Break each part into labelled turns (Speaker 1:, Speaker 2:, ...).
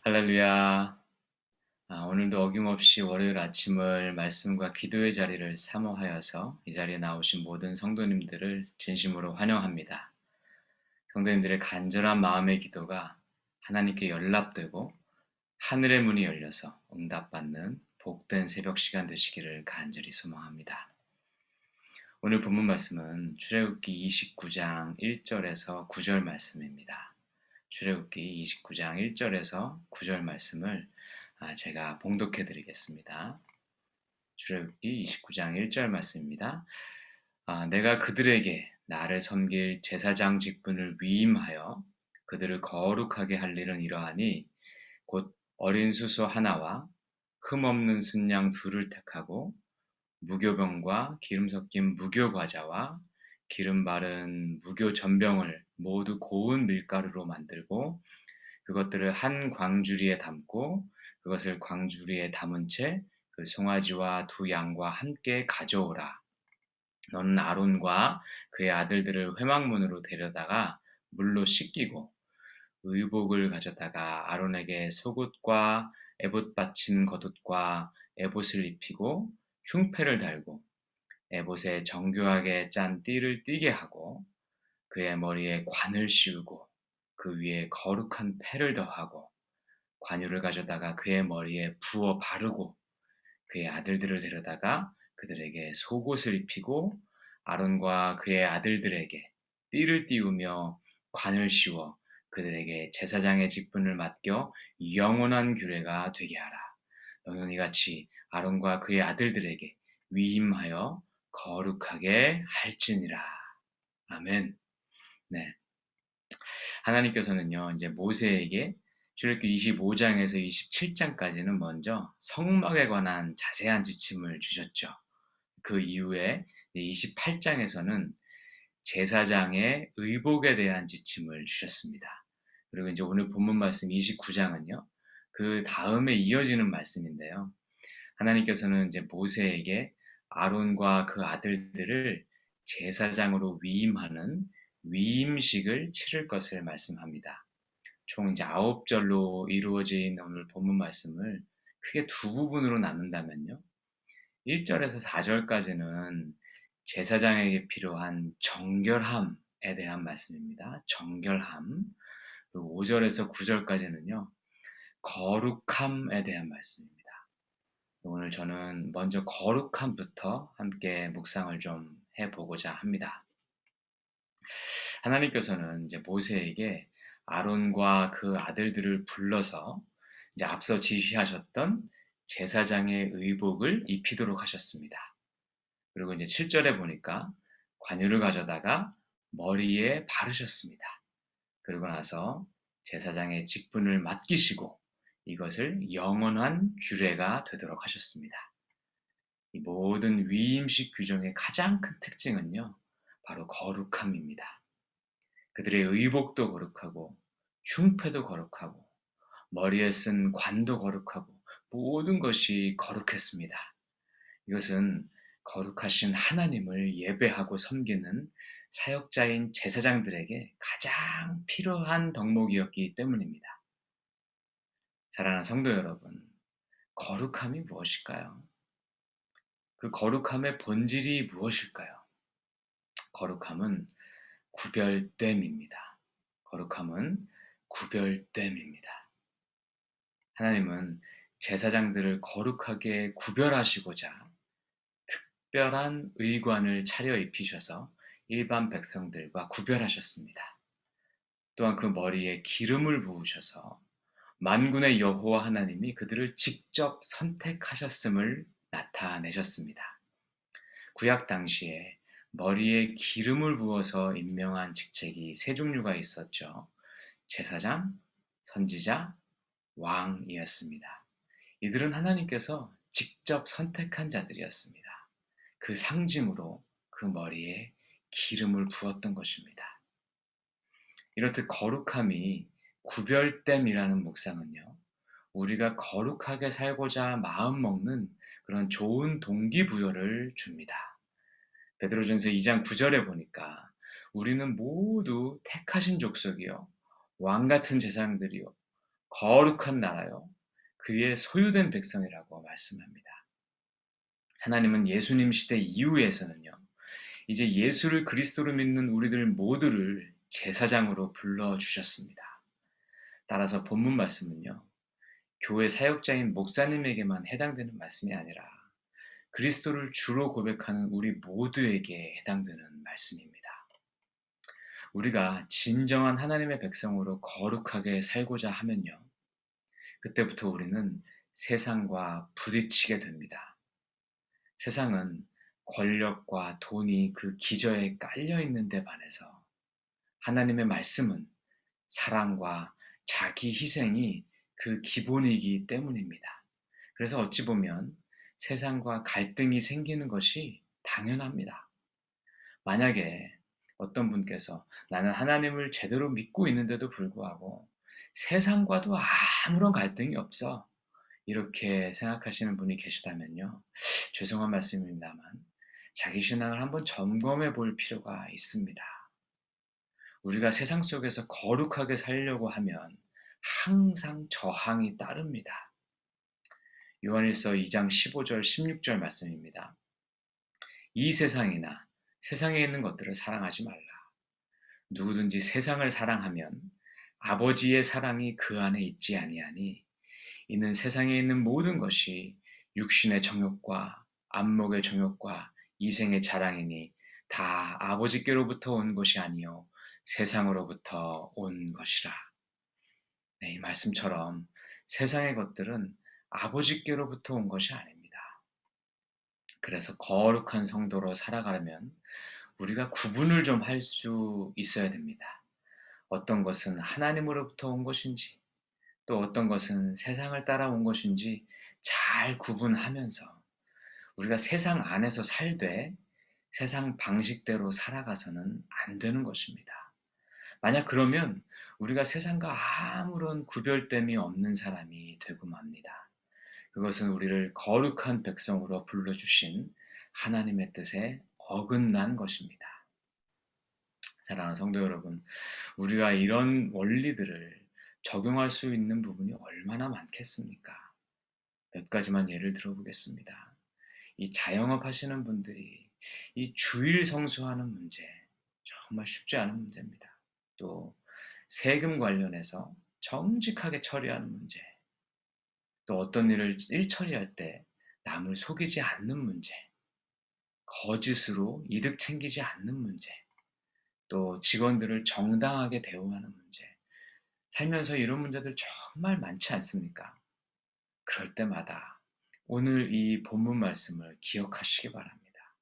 Speaker 1: 할렐루야. 오늘도 어김없이 월요일 아침을 말씀과 기도의 자리를 사모하여서 이 자리에 나오신 모든 성도님들을 진심으로 환영합니다. 성도님들의 간절한 마음의 기도가 하나님께 연락되고 하늘의 문이 열려서 응답받는 복된 새벽 시간 되시기를 간절히 소망합니다. 오늘 본문 말씀은 출애굽기 29장 1절에서 9절 말씀입니다. 출애굽기 29장 1절에서 9절 말씀을 제가 봉독해 드리겠습니다. 출애굽기 29장 1절 말씀입니다. 내가 그들에게 나를 섬길 제사장 직분을 위임하여 그들을 거룩하게 할 일은 이러하니 곧 어린 수소 하나와 흠없는 순양 둘을 택하고 무교병과 기름 섞인 무교과자와 기름 바른 무교전병을 모두 고운 밀가루로 만들고 그것들을 한 광주리에 담고 그것을 광주리에 담은 채 그 송아지와 두 양과 함께 가져오라. 너는 아론과 그의 아들들을 회막문으로 데려다가 물로 씻기고 의복을 가져다가 아론에게 속옷과 에봇 받침 겉옷과 에봇을 입히고 흉패를 달고 에봇에 정교하게 짠 띠를 띠게 하고 그의 머리에 관을 씌우고 그 위에 거룩한 패를 더하고 관유를 가져다가 그의 머리에 부어 바르고 그의 아들들을 데려다가 그들에게 속옷을 입히고 아론과 그의 아들들에게 띠를 띠우며 관을 씌워 그들에게 제사장의 직분을 맡겨 영원한 규례가 되게 하라. 너는 이같이 아론과 그의 아들들에게 위임하여 거룩하게 할지니라. 아멘. 네. 하나님께서는요, 이제 모세에게 출애굽기 25장에서 27장까지는 먼저 성막에 관한 자세한 지침을 주셨죠. 그 이후에 28장에서는 제사장의 의복에 대한 지침을 주셨습니다. 그리고 이제 오늘 본문 말씀 29장은요, 그 다음에 이어지는 말씀인데요. 하나님께서는 이제 모세에게 아론과 그 아들들을 제사장으로 위임하는 위임식을 치를 것을 말씀합니다. 총 이제 9절로 이루어진 오늘 본문 말씀을 크게 두 부분으로 나눈다면요. 1절에서 4절까지는 제사장에게 필요한 정결함에 대한 말씀입니다. 정결함. 그리고 5절에서 9절까지는요. 거룩함에 대한 말씀입니다. 오늘 저는 먼저 거룩함부터 함께 묵상을 좀 해보고자 합니다. 하나님께서는 이제 모세에게 아론과 그 아들들을 불러서 이제 앞서 지시하셨던 제사장의 의복을 입히도록 하셨습니다. 그리고 이제 7절에 보니까 관유를 가져다가 머리에 바르셨습니다. 그리고 나서 제사장의 직분을 맡기시고 이것을 영원한 규례가 되도록 하셨습니다. 이 모든 위임식 규정의 가장 큰 특징은요, 바로 거룩함입니다. 그들의 의복도 거룩하고 흉패도 거룩하고 머리에 쓴 관도 거룩하고 모든 것이 거룩했습니다. 이것은 거룩하신 하나님을 예배하고 섬기는 사역자인 제사장들에게 가장 필요한 덕목이었기 때문입니다. 사랑하는 성도 여러분, 거룩함이 무엇일까요? 그 거룩함의 본질이 무엇일까요? 거룩함은 구별됨입니다. 거룩함은 구별됨입니다. 하나님은 제사장들을 거룩하게 구별하시고자 특별한 의관을 차려입히셔서 일반 백성들과 구별하셨습니다. 또한 그 머리에 기름을 부으셔서 만군의 여호와 하나님이 그들을 직접 선택하셨음을 나타내셨습니다. 구약 당시에 머리에 기름을 부어서 임명한 직책이 세 종류가 있었죠. 제사장, 선지자, 왕이었습니다. 이들은 하나님께서 직접 선택한 자들이었습니다. 그 상징으로 그 머리에 기름을 부었던 것입니다. 이렇듯 거룩함이 구별됨이라는 묵상은요, 우리가 거룩하게 살고자 마음먹는 그런 좋은 동기부여를 줍니다. 베드로전서 2장 9절에 보니까 우리는 모두 택하신 족속이요 왕 같은 제사장들이요 거룩한 나라요, 그의 소유된 백성이라고 말씀합니다. 하나님은 예수님 시대 이후에서는요, 이제 예수를 그리스도로 믿는 우리들 모두를 제사장으로 불러주셨습니다. 따라서 본문 말씀은요, 교회 사역자인 목사님에게만 해당되는 말씀이 아니라 그리스도를 주로 고백하는 우리 모두에게 해당되는 말씀입니다. 우리가 진정한 하나님의 백성으로 거룩하게 살고자 하면요, 그때부터 우리는 세상과 부딪히게 됩니다. 세상은 권력과 돈이 그 기저에 깔려 있는 데 반해서 하나님의 말씀은 사랑과 자기 희생이 그 기본이기 때문입니다. 그래서 어찌 보면 세상과 갈등이 생기는 것이 당연합니다. 만약에 어떤 분께서 나는 하나님을 제대로 믿고 있는데도 불구하고 세상과도 아무런 갈등이 없어, 이렇게 생각하시는 분이 계시다면요, 죄송한 말씀입니다만 자기 신앙을 한번 점검해 볼 필요가 있습니다. 우리가 세상 속에서 거룩하게 살려고 하면 항상 저항이 따릅니다. 요한일서 2장 15절 16절 말씀입니다. 이 세상이나 세상에 있는 것들을 사랑하지 말라. 누구든지 세상을 사랑하면 아버지의 사랑이 그 안에 있지 아니하니, 이는 세상에 있는 모든 것이 육신의 정욕과 안목의 정욕과 이생의 자랑이니 다 아버지께로부터 온 것이 아니요 세상으로부터 온 것이라. 네, 이 말씀처럼 세상의 것들은 아버지께로부터 온 것이 아닙니다. 그래서 거룩한 성도로 살아가려면 우리가 구분을 좀 할 수 있어야 됩니다. 어떤 것은 하나님으로부터 온 것인지, 또 어떤 것은 세상을 따라온 것인지 잘 구분하면서 우리가 세상 안에서 살되 세상 방식대로 살아가서는 안 되는 것입니다. 만약 그러면 우리가 세상과 아무런 구별됨이 없는 사람이 되고 맙니다. 그것은 우리를 거룩한 백성으로 불러주신 하나님의 뜻에 어긋난 것입니다. 사랑하는 성도 여러분, 우리가 이런 원리들을 적용할 수 있는 부분이 얼마나 많겠습니까? 몇 가지만 예를 들어보겠습니다. 이 자영업 하시는 분들이 이 주일 성수하는 문제, 정말 쉽지 않은 문제입니다. 또 세금 관련해서 정직하게 처리하는 문제, 또 어떤 일을 처리할 때 남을 속이지 않는 문제, 거짓으로 이득 챙기지 않는 문제, 또 직원들을 정당하게 대우하는 문제, 살면서 이런 문제들 정말 많지 않습니까? 그럴 때마다 오늘 이 본문 말씀을 기억하시기 바랍니다.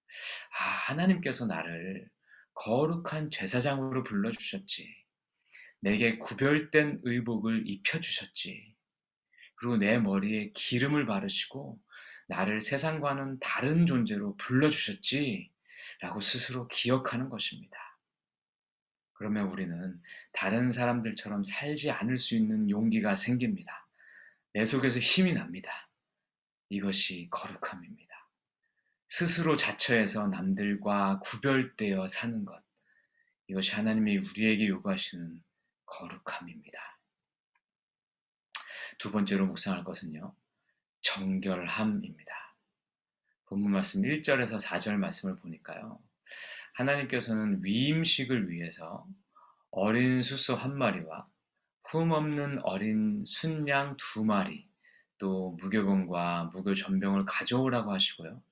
Speaker 1: 아, 하나님께서 나를 거룩한 제사장으로 불러주셨지. 내게 구별된 의복을 입혀주셨지. 그리고 내 머리에 기름을 바르시고 나를 세상과는 다른 존재로 불러주셨지. 라고 스스로 기억하는 것입니다. 그러면 우리는 다른 사람들처럼 살지 않을 수 있는 용기가 생깁니다. 내 속에서 힘이 납니다. 이것이 거룩함입니다. 스스로 자처해서 남들과 구별되어 사는 것, 이것이 하나님이 우리에게 요구하시는 거룩함입니다. 두 번째로 묵상할 것은요, 정결함입니다. 본문 말씀 1절에서 4절 말씀을 보니까요, 하나님께서는 위임식을 위해서 어린 숫소 한 마리와 흠없는 어린 순양 두 마리, 또 무교병과 무교전병을 가져오라고 하시고요,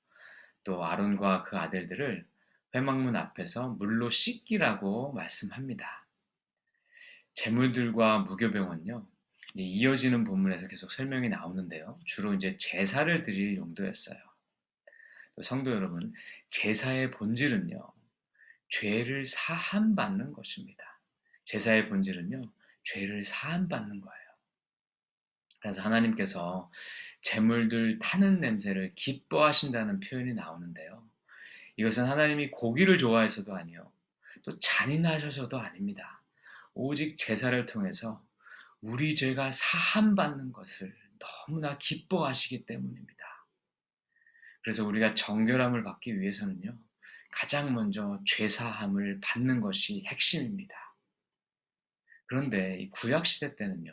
Speaker 1: 또 아론과 그 아들들을 회막문 앞에서 물로 씻기라고 말씀합니다. 제물들과 무교병은요, 이제 이어지는 본문에서 계속 설명이 나오는데요, 주로 이제 제사를 드릴 용도였어요. 또 성도 여러분, 제사의 본질은요, 죄를 사함받는 것입니다. 제사의 본질은요, 죄를 사함받는 거예요. 그래서 하나님께서 제물들 타는 냄새를 기뻐하신다는 표현이 나오는데요, 이것은 하나님이 고기를 좋아해서도 아니요, 또 잔인하셔서도 아닙니다. 오직 제사를 통해서 우리 죄가 사함받는 것을 너무나 기뻐하시기 때문입니다. 그래서 우리가 정결함을 받기 위해서는요, 가장 먼저 죄사함을 받는 것이 핵심입니다. 그런데 이 구약 시대 때는요,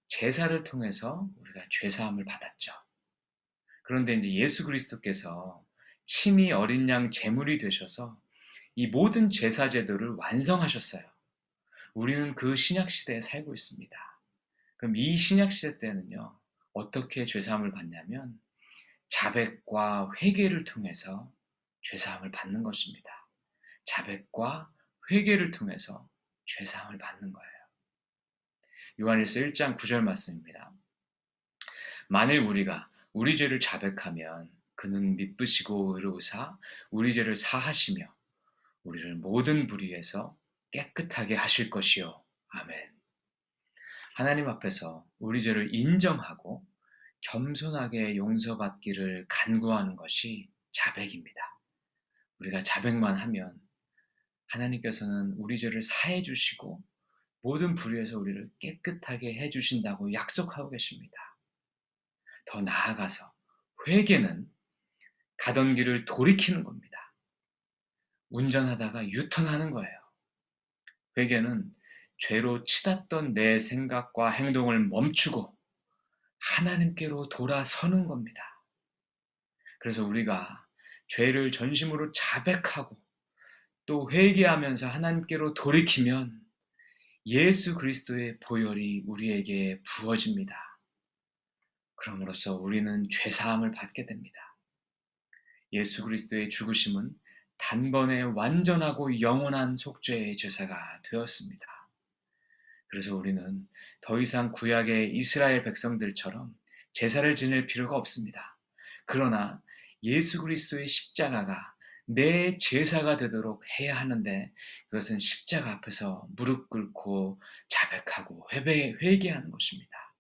Speaker 1: 제사를 통해서 우리가 죄 사함을 받았죠. 그런데 이제 예수 그리스도께서 친히 어린 양 제물이 되셔서 이 모든 제사 제도를 완성하셨어요. 우리는 그 신약 시대에 살고 있습니다. 그럼 이 신약 시대 때는요, 어떻게 죄 사함을 받냐면 자백과 회개를 통해서 죄 사함을 받는 것입니다. 자백과 회개를 통해서 죄 사함을 받는 거예요. 요한일서 1장 9절 말씀입니다. 만일 우리가 우리 죄를 자백하면 그는 미쁘시고 의로우사 우리 죄를 사하시며 우리를 모든 불의에서 깨끗하게 하실 것이요. 아멘. 하나님 앞에서 우리 죄를 인정하고 겸손하게 용서받기를 간구하는 것이 자백입니다. 우리가 자백만 하면 하나님께서는 우리 죄를 사해 주시고 모든 불의에서 우리를 깨끗하게 해 주신다고 약속하고 계십니다. 더 나아가서 회개는 가던 길을 돌이키는 겁니다. 운전하다가 유턴하는 거예요. 회개는 죄로 치닫던 내 생각과 행동을 멈추고 하나님께로 돌아서는 겁니다. 그래서 우리가 죄를 전심으로 자백하고 또 회개하면서 하나님께로 돌이키면 예수 그리스도의 보혈이 우리에게 부어집니다. 그럼으로써 우리는 죄사함을 받게 됩니다. 예수 그리스도의 죽으심은 단번에 완전하고 영원한 속죄의 제사가 되었습니다. 그래서 우리는 더 이상 구약의 이스라엘 백성들처럼 제사를 지낼 필요가 없습니다. 그러나 예수 그리스도의 십자가가 내 제사가 되도록 해야 하는데 그것은 십자가 앞에서 무릎 꿇고 자백하고 회개하는 것입니다.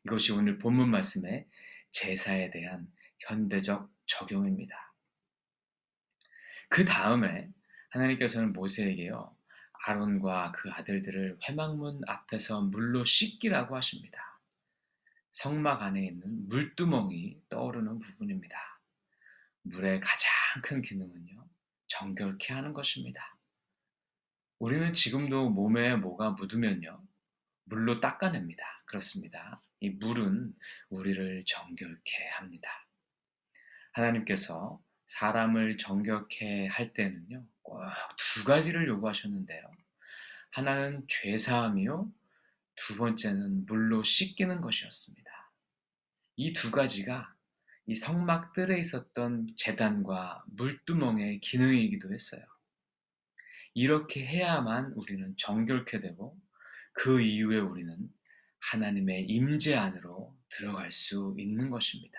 Speaker 1: 이것이 오늘 본문 말씀의 제사에 대한 현대적 적용입니다. 그 다음에 하나님께서는 모세에게요, 아론과 그 아들들을 회막문 앞에서 물로 씻기라고 하십니다. 성막 안에 있는 물두멍이 떠오르는 부분입니다. 물의 가장 큰 기능은요, 정결케 하는 것입니다. 우리는 지금도 몸에 뭐가 묻으면요, 물로 닦아냅니다. 그렇습니다. 이 물은 우리를 정결케 합니다. 하나님께서 사람을 정결케 할 때는요, 꼭 두 가지를 요구하셨는데요. 하나는 죄사함이요, 두 번째는 물로 씻기는 것이었습니다. 이 두 가지가 이 성막 뜰에 있었던 제단과 물두멍의 기능이기도 했어요. 이렇게 해야만 우리는 정결케 되고 그 이후에 우리는 하나님의 임재 안으로 들어갈 수 있는 것입니다.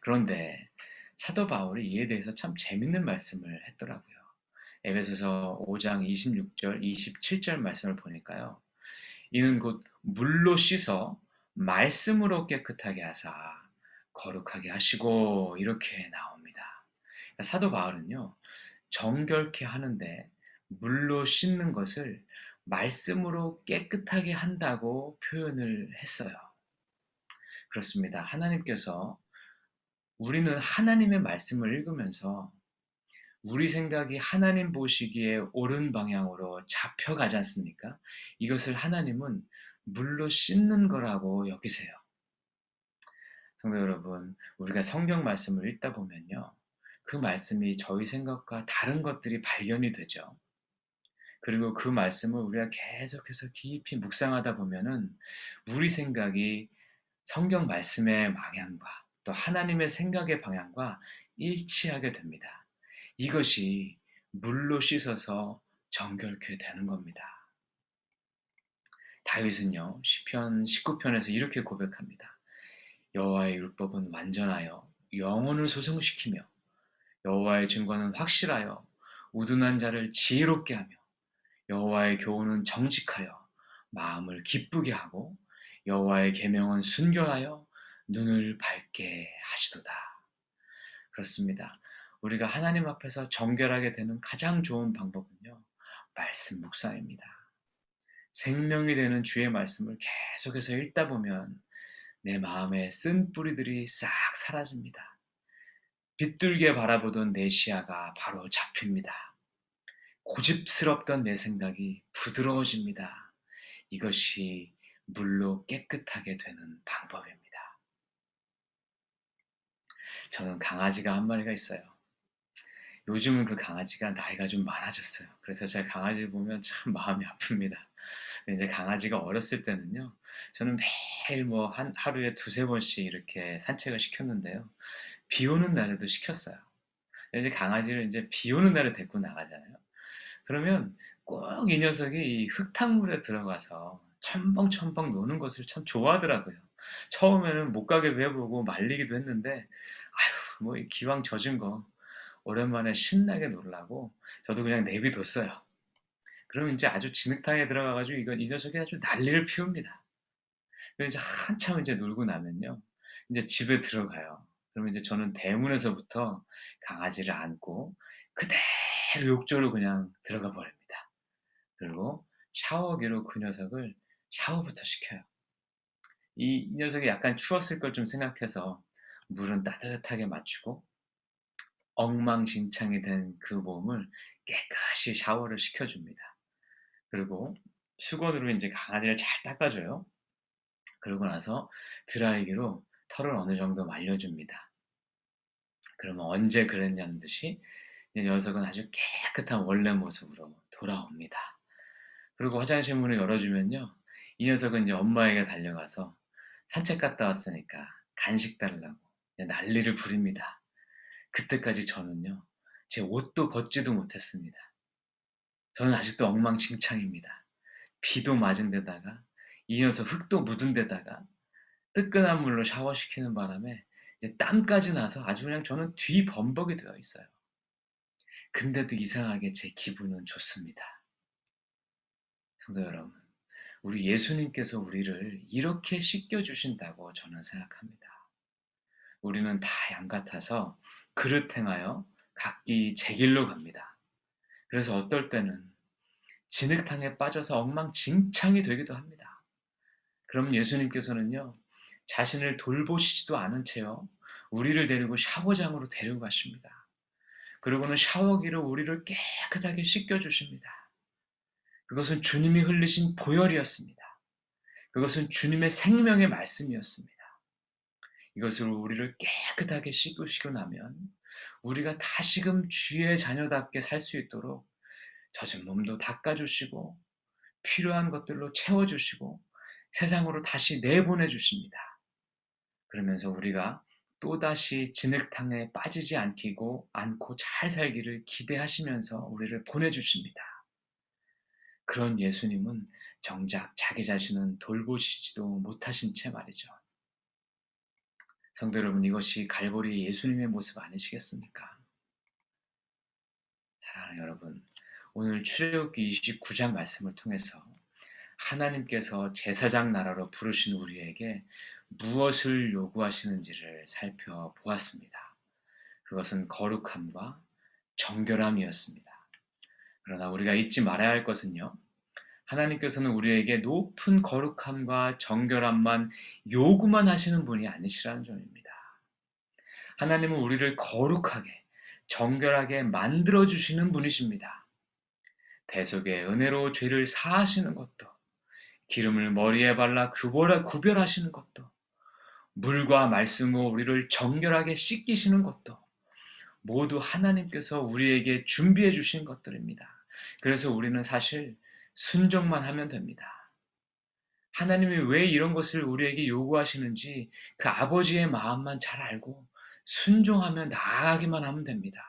Speaker 1: 그런데 사도 바울이 이에 대해서 참 재밌는 말씀을 했더라고요. 에베소서 5장 26절, 27절 말씀을 보니까요. 이는 곧 물로 씻어 말씀으로 깨끗하게 하사 거룩하게 하시고 이렇게 나옵니다. 사도 바울은요. 정결케 하는데 물로 씻는 것을 말씀으로 깨끗하게 한다고 표현을 했어요. 그렇습니다. 하나님께서 우리는 하나님의 말씀을 읽으면서 우리 생각이 하나님 보시기에 옳은 방향으로 잡혀가지 않습니까? 이것을 하나님은 물로 씻는 거라고 여기세요. 성도 여러분, 우리가 성경 말씀을 읽다 보면요. 그 말씀이 저희 생각과 다른 것들이 발견이 되죠. 그리고 그 말씀을 우리가 계속해서 깊이 묵상하다 보면은 우리 생각이 성경 말씀의 방향과 또 하나님의 생각의 방향과 일치하게 됩니다. 이것이 물로 씻어서 정결케 되는 겁니다. 다윗은요, 시편 19편에서 이렇게 고백합니다. 여호와의 율법은 완전하여 영혼을 소성시키며 여호와의 증거는 확실하여 우둔한 자를 지혜롭게 하며 여호와의 교훈은 정직하여 마음을 기쁘게 하고 여호와의 계명은 순결하여 눈을 밝게 하시도다. 그렇습니다. 우리가 하나님 앞에서 정결하게 되는 가장 좋은 방법은요. 말씀 묵상입니다. 생명이 되는 주의 말씀을 계속해서 읽다 보면 내 마음에 쓴 뿌리들이 싹 사라집니다. 빛들게 바라보던 내 시야가 바로 잡힙니다. 고집스럽던 내 생각이 부드러워집니다. 이것이 물로 깨끗하게 되는 방법입니다. 저는 강아지가 한 마리가 있어요. 요즘은 그 강아지가 나이가 좀 많아졌어요. 그래서 제가 강아지를 보면 참 마음이 아픕니다. 근데 이제 강아지가 어렸을 때는요, 저는 매일 뭐 하루에 두세 번씩 이렇게 산책을 시켰는데요. 비 오는 날에도 시켰어요. 이제 강아지를 이제 비 오는 날에 데리고 나가잖아요. 그러면 꼭 이 녀석이 이 흙탕물에 들어가서 첨벙첨벙 노는 것을 참 좋아하더라고요. 처음에는 못 가게도 해보고 말리기도 했는데, 아휴, 뭐 이 기왕 젖은 거 오랜만에 신나게 놀라고 저도 그냥 내비뒀어요. 그럼 이제 아주 진흙탕에 들어가가지고 이 녀석이 아주 난리를 피웁니다. 그래서 이제 한참 이제 놀고 나면요. 이제 집에 들어가요. 그러면 이제 저는 대문에서부터 강아지를 안고 그대로 욕조로 그냥 들어가 버립니다. 그리고 샤워기로 그 녀석을 샤워부터 시켜요. 이 녀석이 약간 추웠을 걸 좀 생각해서 물은 따뜻하게 맞추고 엉망진창이 된 그 몸을 깨끗이 샤워를 시켜줍니다. 그리고 수건으로 이제 강아지를 잘 닦아줘요. 그러고 나서 드라이기로 털을 어느 정도 말려줍니다. 그러면 언제 그랬냐는 듯이 이 녀석은 아주 깨끗한 원래 모습으로 돌아옵니다. 그리고 화장실 문을 열어주면요. 이 녀석은 이제 엄마에게 달려가서 산책 갔다 왔으니까 간식 달라고 난리를 부립니다. 그때까지 저는요. 제 옷도 벗지도 못했습니다. 저는 아직도 엉망진창입니다. 비도 맞은 데다가 이 녀석 흙도 묻은 데다가 뜨끈한 물로 샤워시키는 바람에 이제 땀까지 나서 아주 그냥 저는 뒤범벅이 되어 있어요. 근데도 이상하게 제 기분은 좋습니다. 성도 여러분, 우리 예수님께서 우리를 이렇게 씻겨주신다고 저는 생각합니다. 우리는 다 양 같아서 그릇 행하여 각기 제 길로 갑니다. 그래서 어떨 때는 진흙탕에 빠져서 엉망진창이 되기도 합니다. 그럼 예수님께서는요, 자신을 돌보시지도 않은 채요, 우리를 데리고 샤워장으로 데려가십니다. 그리고는 샤워기로 우리를 깨끗하게 씻겨주십니다. 그것은 주님이 흘리신 보혈이었습니다. 그것은 주님의 생명의 말씀이었습니다. 이것으로 우리를 깨끗하게 씻으시고 나면 우리가 다시금 주의 자녀답게 살 수 있도록 젖은 몸도 닦아주시고 필요한 것들로 채워주시고 세상으로 다시 내보내주십니다. 그러면서 우리가 또다시 진흙탕에 빠지지 않고 잘 살기를 기대하시면서 우리를 보내주십니다. 그런 예수님은 정작 자기 자신은 돌보시지도 못하신 채 말이죠. 성도 여러분, 이것이 갈보리 예수님의 모습 아니시겠습니까? 사랑하는 여러분, 오늘 출애굽기 29장 말씀을 통해서 하나님께서 제사장 나라로 부르신 우리에게 무엇을 요구하시는지를 살펴보았습니다. 그것은 거룩함과 정결함이었습니다. 그러나 우리가 잊지 말아야 할 것은요, 하나님께서는 우리에게 높은 거룩함과 정결함만 요구만 하시는 분이 아니시라는 점입니다. 하나님은 우리를 거룩하게, 정결하게 만들어주시는 분이십니다. 대속의 은혜로 죄를 사하시는 것도, 기름을 머리에 발라 구별하시는 것도, 물과 말씀으로 우리를 정결하게 씻기시는 것도 모두 하나님께서 우리에게 준비해 주신 것들입니다. 그래서 우리는 사실 순종만 하면 됩니다. 하나님이 왜 이런 것을 우리에게 요구하시는지 그 아버지의 마음만 잘 알고 순종하며 나아가기만 하면 됩니다.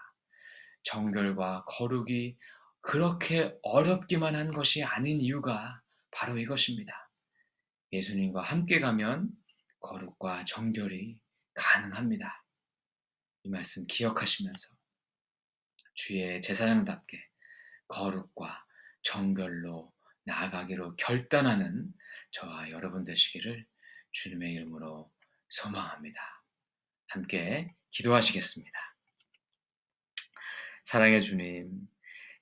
Speaker 1: 정결과 거룩이 그렇게 어렵기만 한 것이 아닌 이유가 바로 이것입니다. 예수님과 함께 가면 거룩과 정결이 가능합니다. 이 말씀 기억하시면서 주의 제사장답게 거룩과 정결로 나아가기로 결단하는 저와 여러분 되시기를 주님의 이름으로 소망합니다. 함께 기도하시겠습니다. 사랑의 주님,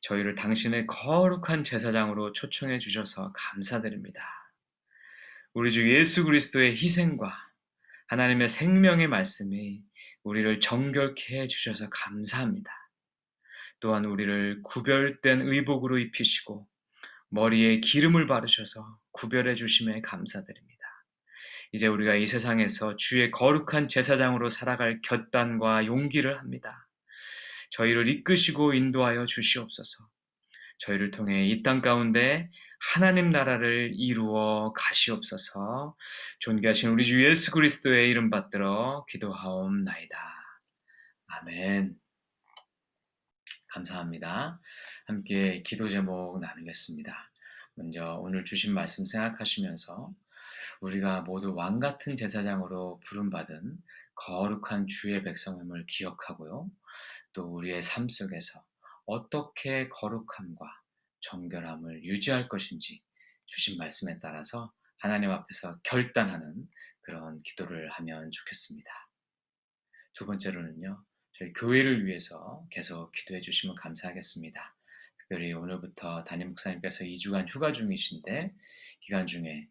Speaker 1: 저희를 당신의 거룩한 제사장으로 초청해 주셔서 감사드립니다. 우리 주 예수 그리스도의 희생과 하나님의 생명의 말씀이 우리를 정결케 해 주셔서 감사합니다. 또한 우리를 구별된 의복으로 입히시고 머리에 기름을 바르셔서 구별해 주심에 감사드립니다. 이제 우리가 이 세상에서 주의 거룩한 제사장으로 살아갈 결단과 용기를 합니다. 저희를 이끄시고 인도하여 주시옵소서. 저희를 통해 이 땅 가운데 하나님 나라를 이루어 가시옵소서. 존귀하신 우리 주 예수 그리스도의 이름 받들어 기도하옵나이다. 아멘. 감사합니다. 함께 기도 제목 나누겠습니다. 먼저 오늘 주신 말씀 생각하시면서 우리가 모두 왕 같은 제사장으로 부름받은 거룩한 주의 백성임을 기억하고요. 또 우리의 삶 속에서 어떻게 거룩함과 정결함을 유지할 것인지 주신 말씀에 따라서 하나님 앞에서 결단하는 그런 기도를 하면 좋겠습니다. 두 번째로는요, 저희 교회를 위해서 계속 기도해 주시면 감사하겠습니다. 특별히 오늘부터 담임 목사님께서 2주간 휴가 중이신데 기간 중에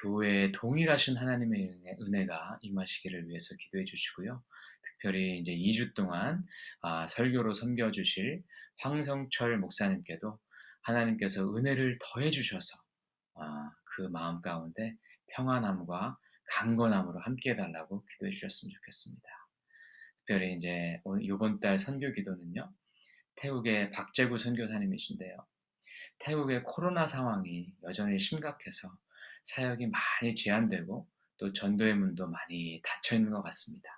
Speaker 1: 교회에 동일하신 하나님의 은혜가 임하시기를 위해서 기도해 주시고요. 특별히 이제 2주 동안 설교로 섬겨주실 황성철 목사님께도 하나님께서 은혜를 더해 주셔서 그 마음 가운데 평안함과 강건함으로 함께 해달라고 기도해 주셨으면 좋겠습니다. 특별히 이제 이번 달 선교 기도는요, 태국의 박재구 선교사님이신데요. 태국의 코로나 상황이 여전히 심각해서 사역이 많이 제한되고 또 전도의 문도 많이 닫혀 있는 것 같습니다.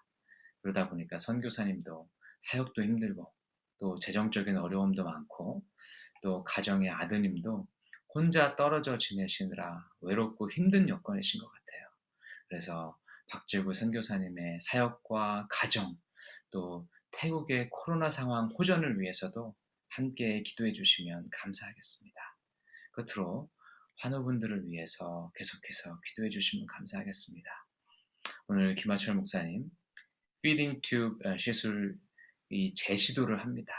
Speaker 1: 그러다 보니까 선교사님도 사역도 힘들고 또 재정적인 어려움도 많고 또 가정의 아드님도 혼자 떨어져 지내시느라 외롭고 힘든 여건이신 것 같아요. 그래서 박재구 선교사님의 사역과 가정 또 태국의 코로나 상황 호전을 위해서도 함께 기도해 주시면 감사하겠습니다. 끝으로 환우분들을 위해서 계속해서 기도해 주시면 감사하겠습니다. 오늘 김하철 목사님 피딩 튜브 시술 이 재시도를 합니다.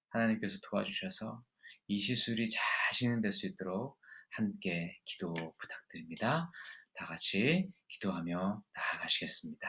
Speaker 1: 하나님께서 도와주셔서 이 시술이 잘 진행될 수 있도록 함께 기도 부탁드립니다. 다 같이 기도하며 나아가시겠습니다.